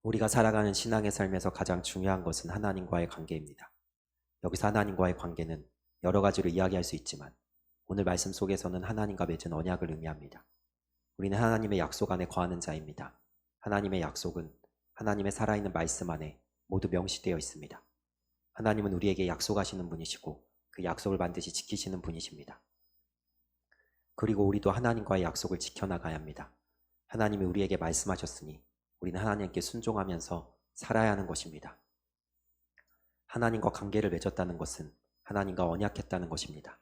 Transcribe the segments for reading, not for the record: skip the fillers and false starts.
우리가 살아가는 신앙의 삶에서 가장 중요한 것은 하나님과의 관계입니다. 여기서 하나님과의 관계는 여러 가지로 이야기할 수 있지만 오늘 말씀 속에서는 하나님과 맺은 언약을 의미합니다. 우리는 하나님의 약속 안에 거하는 자입니다. 하나님의 약속은 하나님의 살아있는 말씀 안에 모두 명시되어 있습니다. 하나님은 우리에게 약속하시는 분이시고 그 약속을 반드시 지키시는 분이십니다. 그리고 우리도 하나님과의 약속을 지켜나가야 합니다. 하나님이 우리에게 말씀하셨으니 우리는 하나님께 순종하면서 살아야 하는 것입니다. 하나님과 관계를 맺었다는 것은 하나님과 언약했다는 것입니다.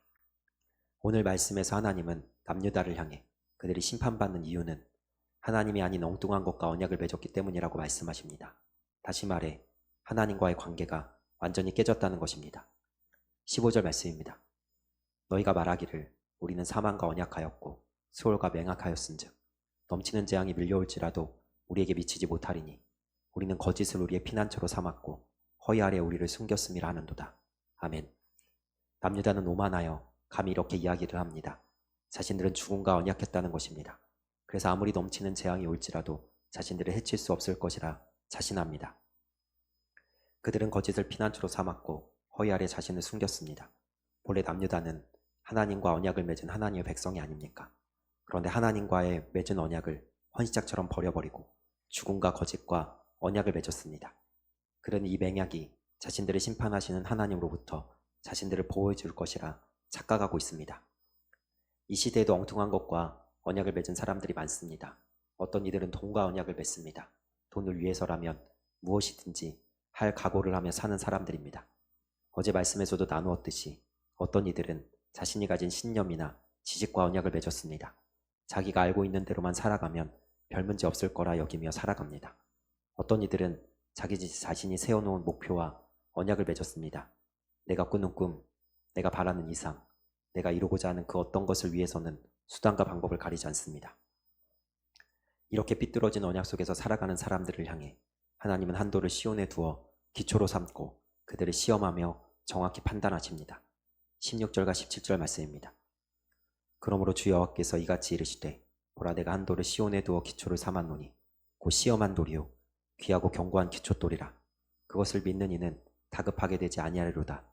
오늘 말씀에서 하나님은 남유다를 향해 그들이 심판받는 이유는 하나님이 아닌 엉뚱한 것과 언약을 맺었기 때문이라고 말씀하십니다. 다시 말해 하나님과의 관계가 완전히 깨졌다는 것입니다. 15절 말씀입니다. 너희가 말하기를 우리는 사망과 언약하였고 수월과 맹약하였은즉 넘치는 재앙이 밀려올지라도 우리에게 미치지 못하리니 우리는 거짓을 우리의 피난처로 삼았고 허위 아래 우리를 숨겼음이라 하는도다. 아멘. 남유다는 오만하여 감히 이렇게 이야기를 합니다. 자신들은 죽음과 언약했다는 것입니다. 그래서 아무리 넘치는 재앙이 올지라도 자신들을 해칠 수 없을 것이라 자신합니다. 그들은 거짓을 피난처로 삼았고 허위 아래 자신을 숨겼습니다. 본래 남유다는 하나님과 언약을 맺은 하나님의 백성이 아닙니까? 그런데 하나님과의 맺은 언약을 헌시짝처럼 버려버리고 죽음과 거짓과 언약을 맺었습니다. 그러니 이 맹약이 자신들을 심판하시는 하나님으로부터 자신들을 보호해 줄 것이라 착각하고 있습니다. 이 시대에도 엉뚱한 것과 언약을 맺은 사람들이 많습니다. 어떤 이들은 돈과 언약을 맺습니다. 돈을 위해서라면 무엇이든지 할 각오를 하며 사는 사람들입니다. 어제 말씀에서도 나누었듯이 어떤 이들은 자신이 가진 신념이나 지식과 언약을 맺었습니다. 자기가 알고 있는 대로만 살아가면 별 문제 없을 거라 여기며 살아갑니다. 어떤 이들은 자기 자신이 세워놓은 목표와 언약을 맺었습니다. 내가 꾸는 꿈, 내가 바라는 이상, 내가 이루고자 하는 그 어떤 것을 위해서는 수단과 방법을 가리지 않습니다. 이렇게 삐뚤어진 언약 속에서 살아가는 사람들을 향해 하나님은 한도를 시온에 두어 기초로 삼고 그들을 시험하며 정확히 판단하십니다. 16절과 17절 말씀입니다. 그러므로 주 여호와께서 이같이 이르시되 보라 내가 한도를 시온에 두어 기초를 삼았노니 곧 시험한 돌이요 귀하고 견고한 기초돌이라. 그것을 믿는 이는 다급하게 되지 아니하리로다.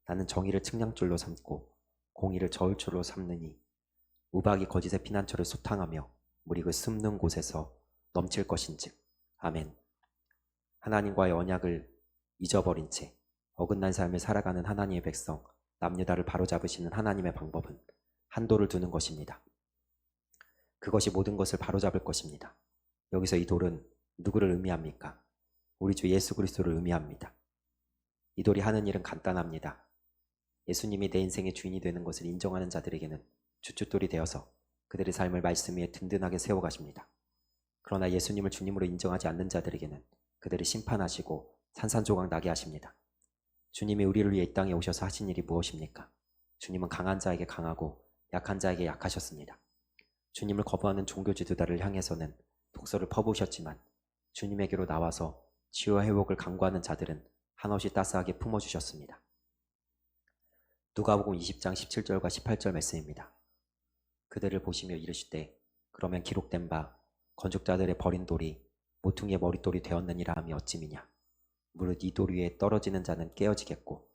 나는 정의를 측량줄로 삼고 공의를 저울줄로 삼느니 우박이 거짓의 피난처를 소탕하며 물이 그 숨는 곳에서 넘칠 것인즉. 아멘. 하나님과의 언약을 잊어버린 채 어긋난 삶을 살아가는 하나님의 백성 남유다를 바로잡으시는 하나님의 방법은 한도를 두는 것입니다. 그것이 모든 것을 바로잡을 것입니다. 여기서 이 돌은 누구를 의미합니까? 우리 주 예수 그리스도를 의미합니다. 이 돌이 하는 일은 간단합니다. 예수님이 내 인생의 주인이 되는 것을 인정하는 자들에게는 주춧돌이 되어서 그들의 삶을 말씀 위에 든든하게 세워가십니다. 그러나 예수님을 주님으로 인정하지 않는 자들에게는 그들을 심판하시고 산산조각 나게 하십니다. 주님이 우리를 위해 이 땅에 오셔서 하신 일이 무엇입니까? 주님은 강한 자에게 강하고 약한 자에게 약하셨습니다. 주님을 거부하는 종교 지도자를 향해서는 독서를 퍼부으셨지만 주님에게로 나와서 치유와 회복을 강구하는 자들은 한없이 따스하게 품어주셨습니다. 누가복음 20장 17절과 18절 말씀입니다. 그들을 보시며 이르시되 그러면 기록된 바 건축자들의 버린 돌이 모퉁이의 머릿돌이 되었느니라 하며 어찌미냐. 무릇 이 돌 위에 떨어지는 자는 깨어지겠고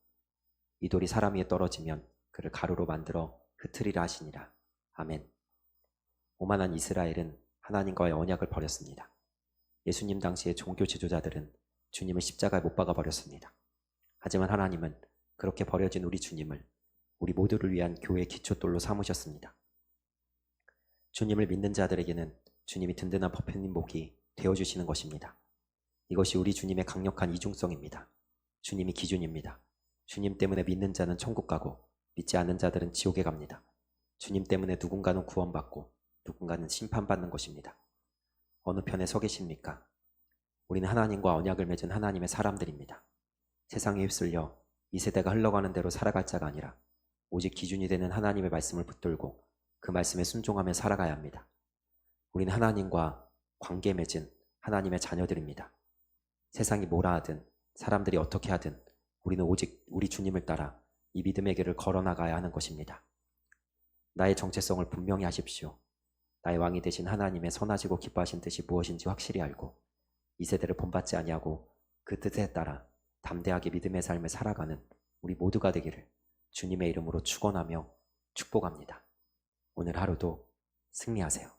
이 돌이 사람 위에 떨어지면 그를 가루로 만들어 흩으리라 하시니라. 아멘. 오만한 이스라엘은 하나님과의 언약을 버렸습니다. 예수님 당시의 종교 지도자들은 주님을 십자가에 못 박아 버렸습니다. 하지만 하나님은 그렇게 버려진 우리 주님을 우리 모두를 위한 교회의 기초돌로 삼으셨습니다. 주님을 믿는 자들에게는 주님이 든든한 버편님 목이 되어주시는 것입니다. 이것이 우리 주님의 강력한 이중성입니다. 주님이 기준입니다. 주님 때문에 믿는 자는 천국 가고 믿지 않는 자들은 지옥에 갑니다. 주님 때문에 누군가는 구원받고 누군가는 심판받는 것입니다. 어느 편에 서 계십니까? 우리는 하나님과 언약을 맺은 하나님의 사람들입니다. 세상에 휩쓸려 이 세대가 흘러가는 대로 살아갈 자가 아니라 오직 기준이 되는 하나님의 말씀을 붙들고 그 말씀에 순종하며 살아가야 합니다. 우리는 하나님과 관계 맺은 하나님의 자녀들입니다. 세상이 뭐라 하든 사람들이 어떻게 하든 우리는 오직 우리 주님을 따라 이 믿음의 길을 걸어나가야 하는 것입니다. 나의 정체성을 분명히 하십시오. 나의 왕이 되신 하나님의 선하시고 기뻐하신 뜻이 무엇인지 확실히 알고 이 세대를 본받지 아니하고 그 뜻에 따라 담대하게 믿음의 삶을 살아가는 우리 모두가 되기를 주님의 이름으로 축원하며 축복합니다. 오늘 하루도 승리하세요.